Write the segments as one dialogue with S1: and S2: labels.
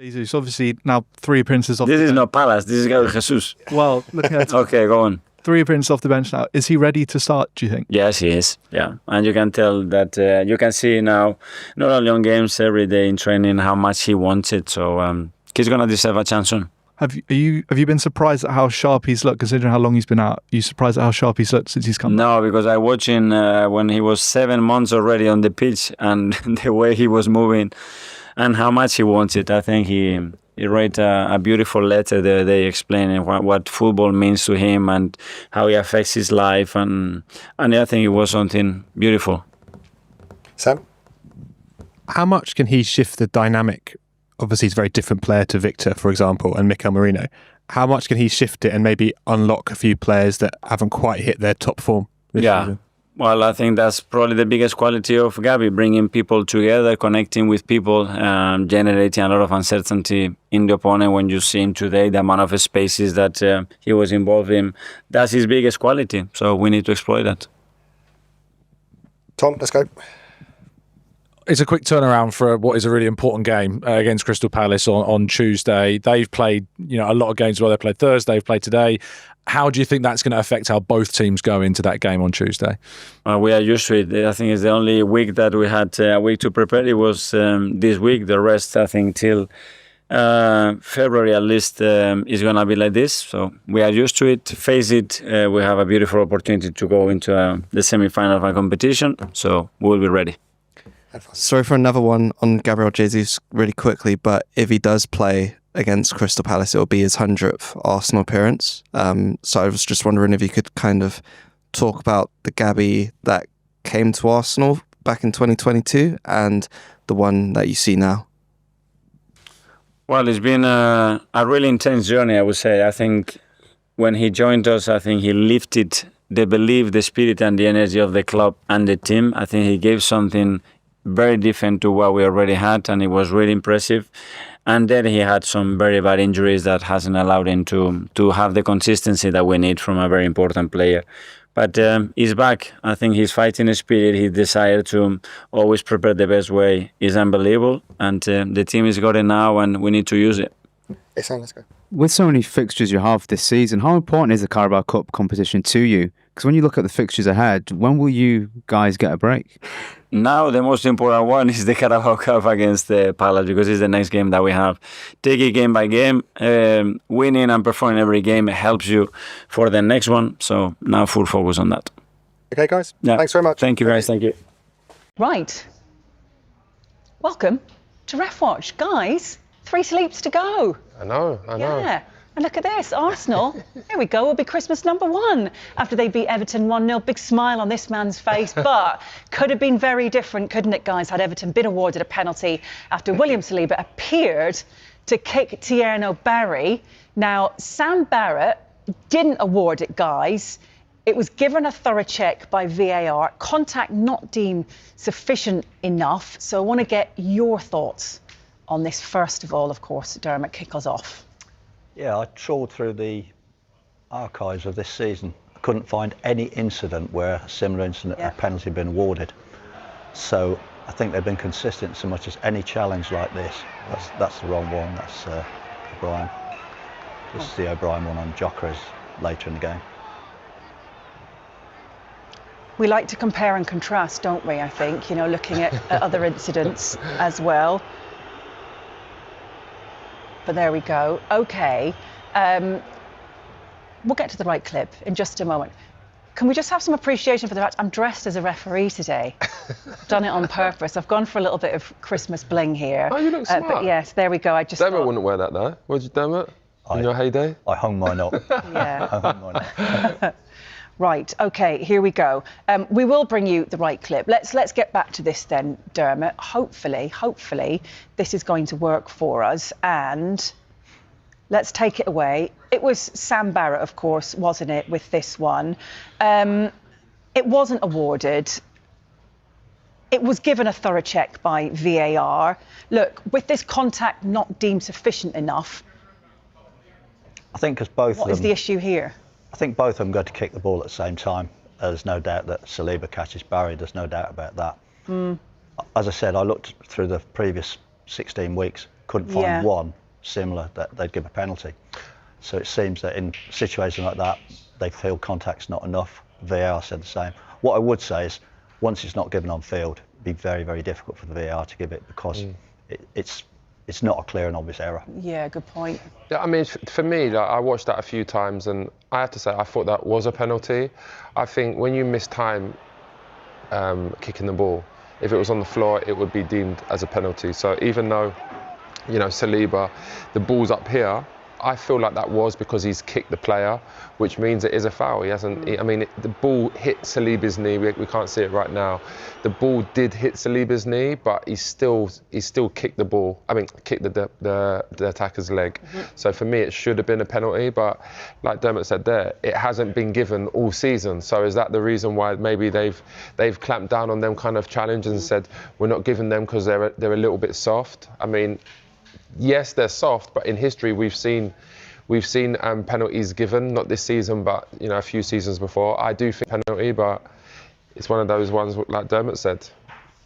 S1: Jesus, obviously now 3 appearances off.
S2: This is not Palace, this is Gabriel Jesus.
S1: Well, looking at
S2: Okay, go on.
S1: 3 appearances off the bench now. Is he ready to start, do you think?
S2: Yes, he is. Yeah, and you can tell that you can see now, not only on games, every day in training, how much he wants it. So he's gonna deserve a chance soon.
S1: Have you been surprised at how sharp he's looked, considering how long he's been out? Are you surprised at how sharp he's looked since he's come back?
S2: No, because I watched him when he was 7 months already on the pitch, and the way he was moving and how much he wants it. I think he wrote a beautiful letter the other day explaining what football means to him and how it affects his life, and I think it was something beautiful.
S3: Sam?
S4: How much can he shift the dynamic? Obviously, he's a very different player to Victor, for example, and Mikel Merino. How much can he shift it and maybe unlock a few players that haven't quite hit their top form this season?
S2: Well, I think that's probably the biggest quality of Gabi, bringing people together, connecting with people, generating a lot of uncertainty in the opponent. When you see him today, the amount of spaces that he was involved in, that's his biggest quality. So we need to exploit that.
S3: Tom, let's go.
S5: It's a quick turnaround for what is a really important game against Crystal Palace on Tuesday. They've played, a lot of games where they played Thursday, they've played today. How do you think that's going to affect how both teams go into that game on Tuesday?
S2: We are used to it. I think it's the only week that we had a week to prepare. It was this week. The rest, I think, till February at least is going to be like this. So we are used to it. Face it. We have a beautiful opportunity to go into the semi-final of our competition. So we'll be ready.
S6: Sorry for another one on Gabriel Jesus really quickly, but if he does play against Crystal Palace, it will be his 100th Arsenal appearance. So I was just wondering if you could kind of talk about the Gabi that came to Arsenal back in 2022 and the one that you see now.
S2: Well, it's been a really intense journey, I would say. I think when he joined us, I think he lifted the belief, the spirit and the energy of the club and the team. I think he gave something very different to what we already had, and it was really impressive. And then he had some very bad injuries that hasn't allowed him to have the consistency that we need from a very important player. But he's back. I think his fighting spirit, his desire to always prepare the best way is unbelievable. And the team has got it now, and we need to use it.
S3: Let's go.
S7: With so many fixtures you have this season, how important is the Carabao Cup competition to you? Because when you look at the fixtures ahead, when will you guys get a break?
S2: Now the most important one is the Carabao Cup against Palace, because it's the next game that we have. Take it game by game. Winning and performing every game helps you for the next one. So now full focus on that.
S3: Okay, guys.
S2: Yeah.
S3: Thanks very much.
S2: Thank you, guys. Thank you.
S8: Right. Welcome to Ref Watch. Guys, 3 sleeps to go.
S3: I know.
S8: Yeah. And look at this, Arsenal, there we go, will be Christmas #1 after they beat Everton 1-0. Big smile on this man's face, but could have been very different, couldn't it, guys, had Everton been awarded a penalty after William Saliba appeared to kick Tierno Barry. Now, Sam Barrett didn't award it, guys. It was given a thorough check by VAR, contact not deemed sufficient enough. So I want to get your thoughts on this first of all, of course. Dermot, kick us off.
S9: Yeah, I trawled through the archives of this season. I couldn't find any incident where a similar incident, a penalty, had been awarded. So I think they've been consistent so much as any challenge like this. That's the wrong one. That's O'Brien. This is the O'Brien one on Jokeris later in the game.
S8: We like to compare and contrast, don't we, I think, looking at other incidents as well. But there we go. Okay. We'll get to the right clip in just a moment. Can we just have some appreciation for the fact I'm dressed as a referee today? Done it on purpose. I've gone for a little bit of Christmas bling here.
S10: Oh, you look smart.
S8: But yes, there we go. I just
S10: Dermot wouldn't wear that though. Would you, Dermot? In your heyday?
S9: I hung mine up.
S8: Yeah.
S9: I hung mine up.
S8: Right, okay, here we go. We will bring you the right clip. Let's get back to this then, Dermot. Hopefully, this is going to work for us, and let's take it away. It was Sam Barrett, of course, wasn't it, with this one? It wasn't awarded. It was given a thorough check by VAR. Look, with this contact not deemed sufficient enough,
S9: I think because both of them...
S8: What is the issue here?
S9: I think both of them go to kick the ball at the same time. There's no doubt that Saliba catches Barry. There's no doubt about that. As I said, I looked through the previous 16 weeks. couldn't find
S8: Yeah.
S9: one similar that they'd give a penalty. So it seems that in situations like that, they feel contact's not enough. VAR said the same. What I would say is, once it's not given on field, it'd be very, very difficult for the VAR to give it, because it's not a clear and obvious error.
S8: Yeah, good point.
S10: Yeah, I mean, for me, like, I watched that a few times, and I have to say, I thought that was a penalty. I think when you miss time kicking the ball, if it was on the floor, it would be deemed as a penalty. So even though, you know, Saliba, the ball's up here, I feel like that was because he's kicked the player, which means it is a foul. He hasn't. I mean, the ball hit Saliba's knee. We can't see it right now. The ball did hit Saliba's knee, but he still kicked the ball. I mean, kicked the attacker's leg. So for me, it should have been a penalty. But like Dermot said there, it hasn't been given all season. So is that the reason why maybe they've clamped down on them kind of challenge and said we're not giving them because they're a little bit soft? I mean, yes, they're soft, but in history we've seen penalties given, not this season, but you know, a few seasons before. I do think penalty, but it's one of those ones like Dermot said.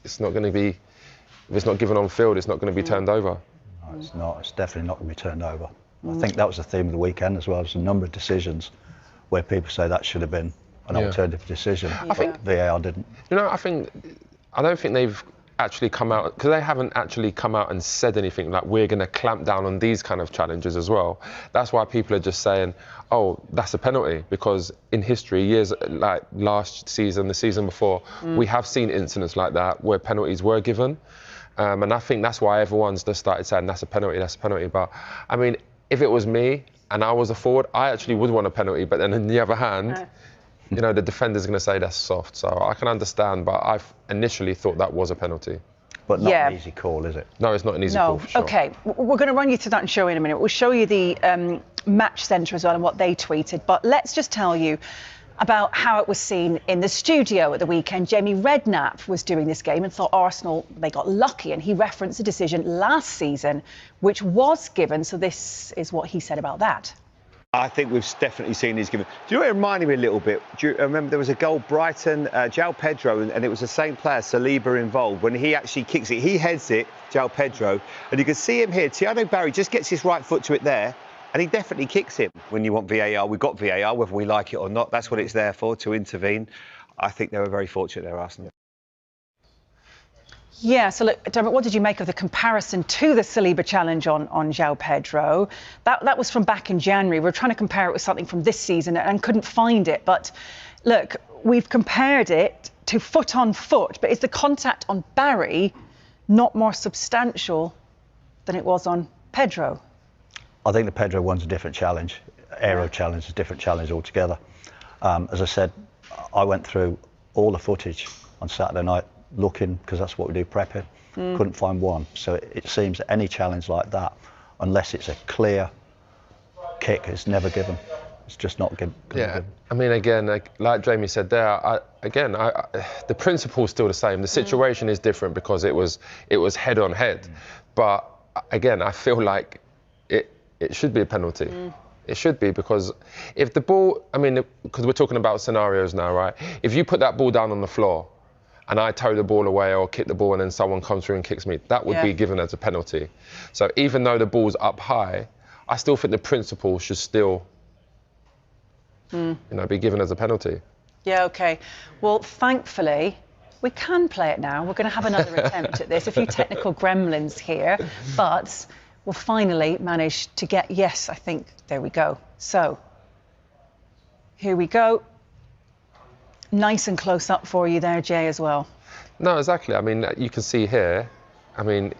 S10: It's not going to be, if it's not given on field, it's not going to be turned over.
S9: No, it's not. It's definitely not going to be turned over. I think that was the theme of the weekend as well. There's a number of decisions where people say that should have been an alternative decision. I think VAR didn't.
S10: You know, I don't think they've actually come out, because they haven't actually come out and said anything like we're going to clamp down on these kind of challenges as well. That's why people are just saying, oh, that's a penalty, because in history, years like last season, the season before, we have seen incidents like that where penalties were given. And I think that's why everyone's just started saying that's a penalty, that's a penalty. But I mean, if it was me and I was a forward, I actually would want a penalty. But then on the other hand, you know, the defender's going to say that's soft. So I can understand, but I've initially thought that was a penalty.
S9: But not an easy call, is it?
S10: No, it's not an easy call, for sure.
S8: OK, we're going to run you through that and show you in a minute. We'll show you the match centre as well and what they tweeted. But let's just tell you about how it was seen in the studio at the weekend. Jamie Redknapp was doing this game and thought Arsenal, they got lucky, and he referenced a decision last season which was given. So this is what he said about that.
S11: I think we've definitely seen these given. Do you know what it reminded me a little bit? Do you remember there was a goal, Brighton, João Pedro, and it was the same player, Saliba, involved. When he actually kicks it, he heads it, João Pedro, and you can see him here. Thiago Barry just gets his right foot to it there, and he definitely kicks it. When you want VAR, we've got VAR, whether we like it or not. That's what it's there for, to intervene. I think they were very fortunate there, Arsenal.
S8: Yeah, so look, Dermot, what did you make of the comparison to the Saliba challenge on João Pedro? That was from back in January. We were trying to compare it with something from this season and couldn't find it. But look, we've compared it to foot on foot, but is the contact on Barry not more substantial than it was on Pedro?
S9: I think the Pedro one's a different challenge. Aero challenge is a different challenge altogether. As I said, I went through all the footage on Saturday night, looking, because that's what we do, prepping. Couldn't find one. So it seems that any challenge like that, unless it's a clear kick, it's never given. It's just not given.
S10: Yeah, I mean, again, like Jamie said there, the principle's still the same. The situation is different because it was head on head. But again, I feel like it should be a penalty. It should be, because if the ball, I mean, because we're talking about scenarios now, right? If you put that ball down on the floor and I toe the ball away or kick the ball and then someone comes through and kicks me, that would be given as a penalty. So even though the ball's up high, I still think the principle should still, be given as a penalty.
S8: Yeah, OK. Well, thankfully, we can play it now. We're going to have another attempt at this. A few technical gremlins here, but we'll finally manage to get, yes, I think, there we go. So, here we go. Nice and close up for you there, Jay, as well.
S10: No, exactly. I mean, you can see here, I mean,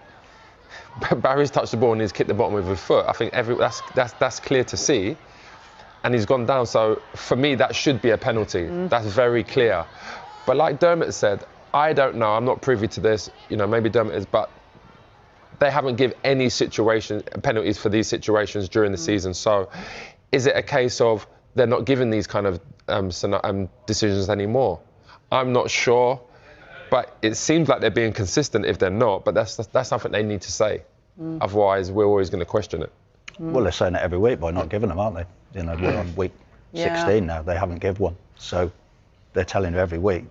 S10: Barry's touched the ball and he's kicked the bottom with his foot. I think that's clear to see. And he's gone down, so for me, that should be a penalty. That's very clear. But like Dermot said, I don't know, I'm not privy to this, maybe Dermot is, but they haven't given any penalties for these situations during the season. So is it a case of they're not giving these kind of decisions anymore? I'm not sure, but it seems like they're being consistent if they're not, but that's something they need to say. Otherwise, we're always going to question it.
S9: Well, they're saying it every week by not giving them, aren't they? We're on week 16 now. They haven't given one. So they're telling you every week,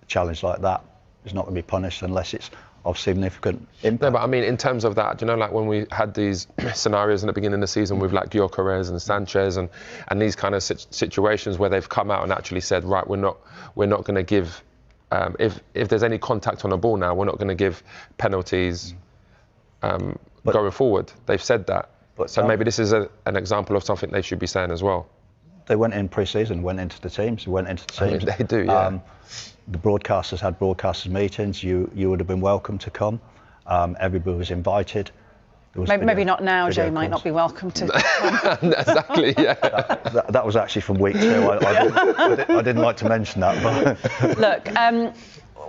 S9: a challenge like that is not going to be punished unless it's of significant impact.
S10: No, but I mean, in terms of that, do you know, like when we had these scenarios in the beginning of the season with like Gyökeres and Sanchez and these kind of situations where they've come out and actually said, right, we're not going to give, if there's any contact on the ball now, we're not going to give penalties going forward. They've said that. So maybe this is an example of something they should be saying as well.
S9: They went in pre-season, went into the teams. I mean,
S10: they do, yeah.
S9: The broadcasters had broadcasters meetings. You would have been welcome to come. Everybody was invited.
S8: Maybe not now. Jay might not be welcome to come.
S10: Exactly, yeah.
S9: That was actually from week 2. I didn't like to mention that. But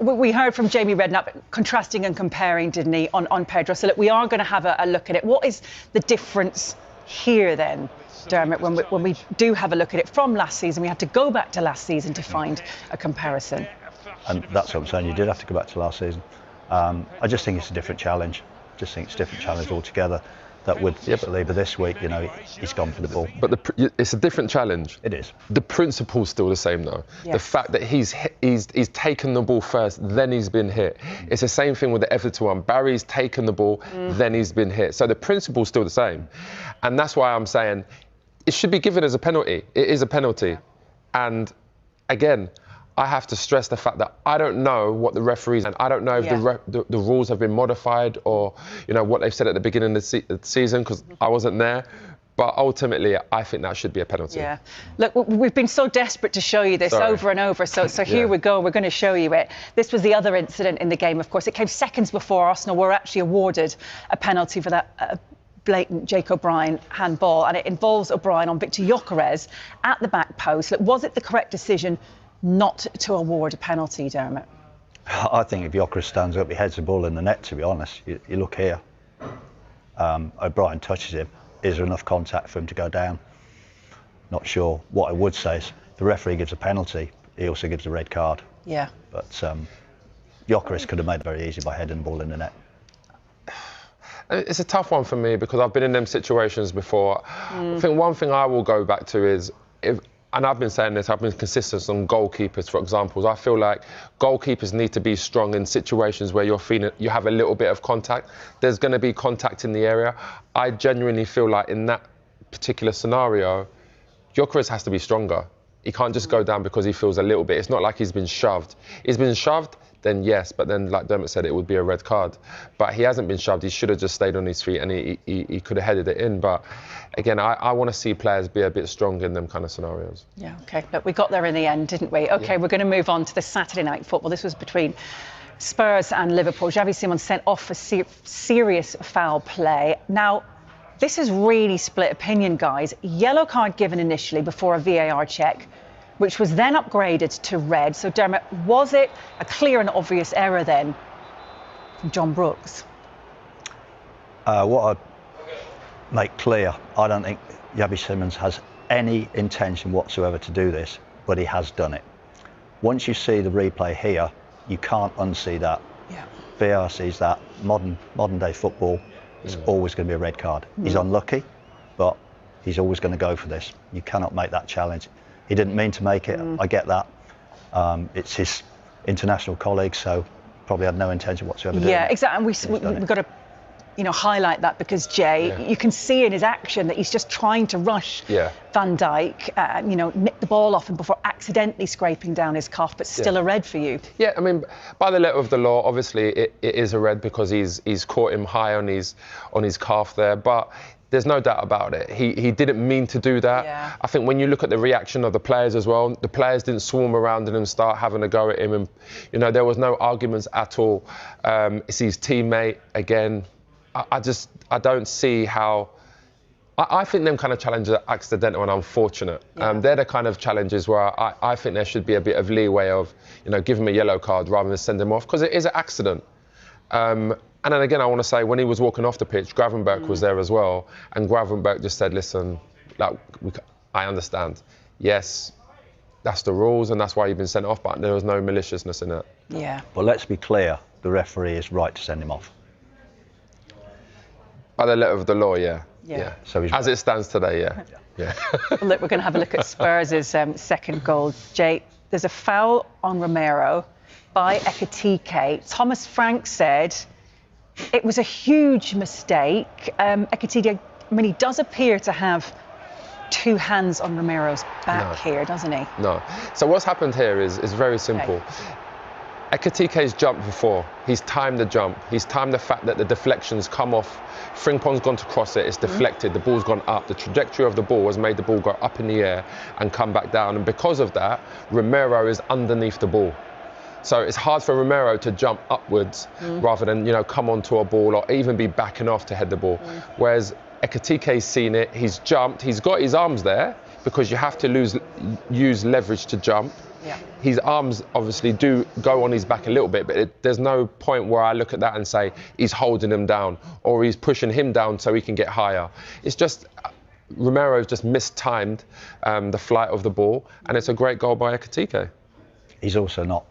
S8: Look, we heard from Jamie Redknapp contrasting and comparing, didn't he, on Pedro. So look, we are going to have a look at it. What is the difference here then, Dermot, when we do have a look at it from last season? We had to go back to last season to find a comparison.
S9: And that's what I'm saying. You did have to go back to last season. I just think it's a different challenge. Just think it's a different challenge altogether. That with Saliba this week, he's gone for the ball.
S10: But it's a different challenge.
S9: It is.
S10: The principle's still the same, though.
S8: Yes.
S10: The fact that he's taken the ball first, then he's been hit. It's the same thing with the Everton one. Barry's taken the ball, then he's been hit. So the principle's still the same. And that's why I'm saying it should be given as a penalty. It is a penalty. And again, I have to stress the fact that I don't know what the referees, and I don't know if the rules have been modified or, what they've said at the beginning of the season, because I wasn't there. But ultimately, I think that should be a penalty.
S8: Yeah. Look, we've been so desperate to show you this over and over. So here we go. We're going to show you it. This was the other incident in the game, of course. It came seconds before Arsenal were actually awarded a penalty for that blatant Jake O'Brien handball. And it involves O'Brien on Victor Gyökeres at the back post. Look, was it the correct decision not to award a penalty, Dermot?
S9: I think if Gyökeres stands up, he heads the ball in the net, to be honest. You look here. O'Brien touches him. Is there enough contact for him to go down? Not sure. What I would say is the referee gives a penalty. He also gives a red card.
S8: Yeah.
S9: But Gyökeres could have made it very easy by heading the ball in the net.
S10: It's a tough one for me because I've been in them situations before. I think one thing I will go back to is, and I've been saying this, I've been consistent on goalkeepers, for example. I feel like goalkeepers need to be strong in situations where you're feeling you have a little bit of contact. There's going to be contact in the area. I genuinely feel like in that particular scenario, Gyökeres has to be stronger. He can't just go down because he feels a little bit. It's not like he's been shoved. He's been shoved, then yes, but then like Dermot said, it would be a red card. But he hasn't been shoved. He should have just stayed on his feet and he could have headed it in. But again, I want to see players be a bit strong in them kind of scenarios.
S8: Yeah, OK. Look, we got there in the end, didn't we? OK, we're going to move on to the Saturday night football. This was between Spurs and Liverpool. Xavi Simons sent off for serious foul play. Now, this is really split opinion, guys. Yellow card given initially before a VAR check, which was then upgraded to red. So, Dermot, was it a clear and obvious error then from John Brooks?
S9: What I'd make clear, I don't think Xavi Simons has any intention whatsoever to do this, but he has done it. Once you see the replay here, you can't unsee that.
S8: Yeah.
S9: VAR sees that. Modern day football, it's always going to be a red card. He's unlucky, but he's always going to go for this. You cannot make that challenge. He didn't mean to make it. I get that. It's his international colleague, so probably had no intention whatsoever.
S8: Yeah, exactly. And we've got to, highlight that because Jay, you can see in his action that he's just trying to rush Van Dijk, nick the ball off him before accidentally scraping down his calf, but still a red for you.
S10: Yeah, I mean, by the letter of the law, obviously it is a red because he's caught him high on his calf there, but there's no doubt about it. He didn't mean to do that.
S8: Yeah.
S10: I think when you look at the reaction of the players as well, the players didn't swarm around him and start having a go at him. And, there was no arguments at all. It's his teammate again. I don't see how. I think them kind of challenges are accidental and unfortunate.
S8: Yeah.
S10: They're the kind of challenges where I think there should be a bit of leeway of, give him a yellow card rather than send him off because it is an accident. And then again, I want to say, when he was walking off the pitch, Gravenberch was there as well. And Gravenberch just said, listen, I understand. Yes, that's the rules and that's why you've been sent off, but there was no maliciousness in it.
S8: Yeah.
S9: But let's be clear, the referee is right to send him off.
S10: By the letter of the law, yeah.
S9: So he's
S10: as it stands today, yeah.
S8: Look, we're going to have a look at Spurs' second goal. Jay, there's a foul on Romero. by Ekitike. Thomas Frank said it was a huge mistake. Ekitike, I mean, he does appear to have two hands on Romero's back here, doesn't he?
S10: No. So what's happened here is very simple.
S8: Okay.
S10: Ekitike's jumped before. He's timed the jump. He's timed the fact that the deflection's come off. Frimpong's gone to cross it. It's deflected. The ball's gone up. The trajectory of the ball has made the ball go up in the air and come back down. And because of that, Romero is underneath the ball. So it's hard for Romero to jump upwards rather than, you know, come onto a ball or even be backing off to head the ball. Whereas Ekitike's seen it. He's jumped. He's got his arms there because you have to use leverage to jump.
S8: Yeah.
S10: His arms obviously do go on his back a little bit, but there's no point where I look at that and say he's holding him down or he's pushing him down so he can get higher. It's just Romero's just mistimed the flight of the ball, and it's a great goal by Ekitike.
S9: He's also not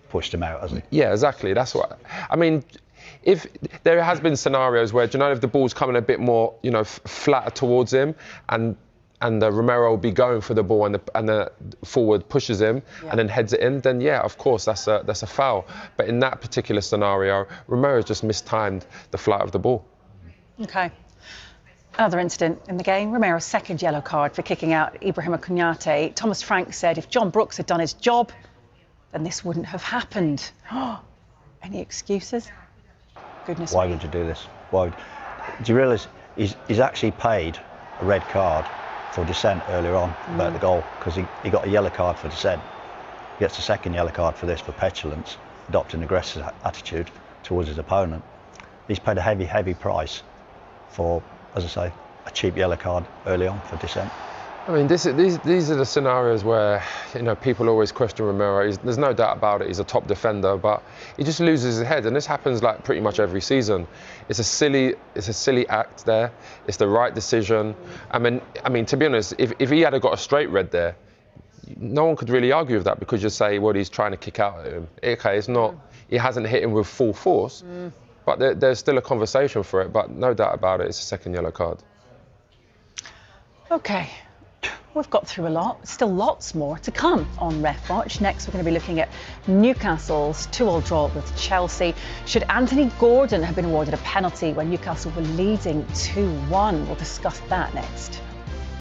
S9: pushed him out, has he?
S10: Yeah, exactly. That's what I mean. If there has been scenarios where, do you know, if the ball's coming a bit more, you know, flatter towards him, and Romero will be going for the ball and the forward pushes him and then heads it in, then yeah, of course that's a foul. But in that particular scenario, Romero's just mistimed the flight of the ball.
S8: Okay. Another incident in the game, Romero's second yellow card for kicking out Ibrahima Konaté. Thomas Frank said if John Brooks had done his job, then this wouldn't have happened. Any excuses? Goodness
S9: Why
S8: me.
S9: would you do this? Why? Do you realise he's actually paid a red card for dissent earlier on about the goal, because he got a yellow card for dissent. He gets a second yellow card for this, for petulance, adopting an aggressive attitude towards his opponent. He's paid a heavy price for, as I say, a cheap yellow card early on for dissent.
S10: I mean, these are the scenarios where, you know, people always question Romero. There's no doubt about it. He's a top defender, but he just loses his head, and this happens like pretty much every season. It's a silly act there. It's the right decision. I mean, to be honest, if he had got a straight red there, no one could really argue with that, because you say, well, he's trying to kick out at him. Okay, it's not. He hasn't hit him with full force, but there's still a conversation for it. But no doubt about it, it's a second yellow card.
S8: Okay. We've got through a lot, still lots more to come on Ref Watch. Next, we're going to be looking at Newcastle's 2-2 draw with Chelsea. Should Anthony Gordon have been awarded a penalty when Newcastle were leading 2-1? We'll discuss that next.